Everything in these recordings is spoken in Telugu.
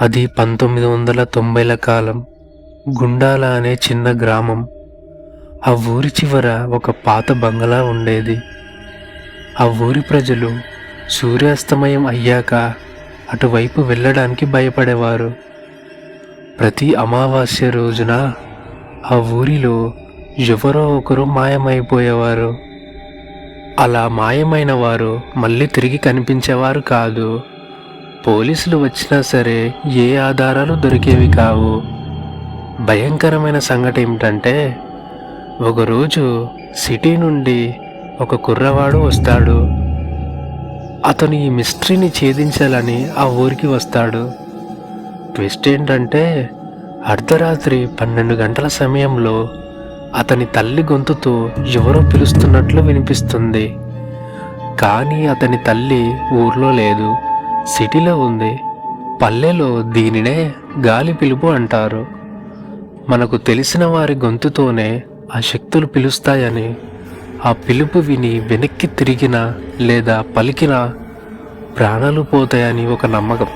అది 1990ల కాలం. గుండాల అనే చిన్న గ్రామం. ఆ ఊరి చివర ఒక పాత బంగళా ఉండేది. ఆ ఊరి ప్రజలు సూర్యాస్తమయం అయ్యాక అటువైపు వెళ్ళడానికి భయపడేవారు. ప్రతి అమావాస్య రోజున ఆ ఊరిలో ఎవరో ఒకరు మాయమైపోయేవారు. అలా మాయమైన వారు మళ్ళీ తిరిగి కనిపించేవారు కాదు. పోలీసులు వచ్చినా సరే ఏ ఆధారాలు దొరికేవి కావు. భయంకరమైన సంగతి ఏమిటంటే, ఒకరోజు సిటీ నుండి ఒక కుర్రవాడు వస్తాడు. అతను ఈ మిస్టరీని ఛేదించాలని ఆ ఊరికి వస్తాడు. ట్విస్ట్ ఏంటంటే, అర్ధరాత్రి 12 గంటల సమయంలో అతని తల్లి గొంతుతో ఎవరో పిలుస్తున్నట్లు వినిపిస్తుంది. కానీ అతని తల్లి ఊర్లో లేదు, సిటీలో ఉంది. పల్లెలో దీనినే గాలి పిలుపు అంటారు. మనకు తెలిసిన వారి గొంతుతోనే ఆ శక్తులు పిలుస్తాయని, ఆ పిలుపు విని వెనక్కి తిరిగినా లేదా పలికినా ప్రాణాలు పోతాయని ఒక నమ్మకం.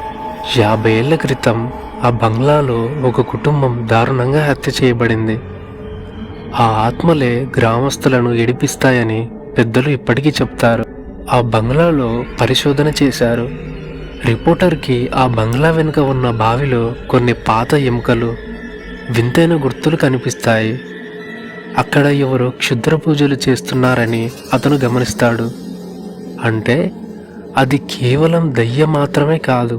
50 ఏళ్ల క్రితం ఆ బంగ్లాలో ఒక కుటుంబం దారుణంగా హత్య చేయబడింది. ఆ ఆత్మలే గ్రామస్తులను ఏడిపిస్తాయని పెద్దలు ఇప్పటికీ చెప్తారు. ఆ బంగ్లాలో పరిశోధన చేశారు. రిపోర్టర్కి ఆ బంగ్లా వెనుక ఉన్న బావిలో కొన్ని పాత ఎముకలు, వింతైన గుర్తులు కనిపిస్తాయి. అక్కడ ఎవరో క్షుద్ర పూజలు చేస్తున్నారని అతను గమనిస్తాడు. అంటే అది కేవలం దయ్యం మాత్రమే కాదు,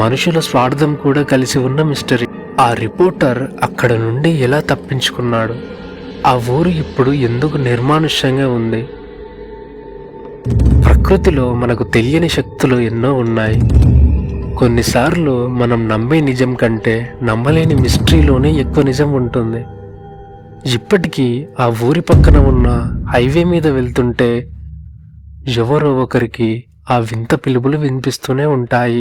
మనుషుల స్వార్థం కూడా కలిసి ఉన్న మిస్టరీ. ఆ రిపోర్టర్ అక్కడ నుండి ఎలా తప్పించుకున్నాడు? ఆ ఊరు ఇప్పుడు ఎందుకు నిర్మానుష్యంగా ఉంది? ప్రకృతిలో మనకు తెలియని శక్తులు ఎన్నో ఉన్నాయి. కొన్నిసార్లు మనం నమ్మే నిజం కంటే నమ్మలేని మిస్టరీలోనే ఎక్కువ నిజం ఉంటుంది. ఇప్పటికీ ఆ ఊరి పక్కన ఉన్న హైవే మీద వెళ్తుంటే ఎవరో ఒకరికి ఆ వింత పిలుపులు వినిపిస్తూనే ఉంటాయి.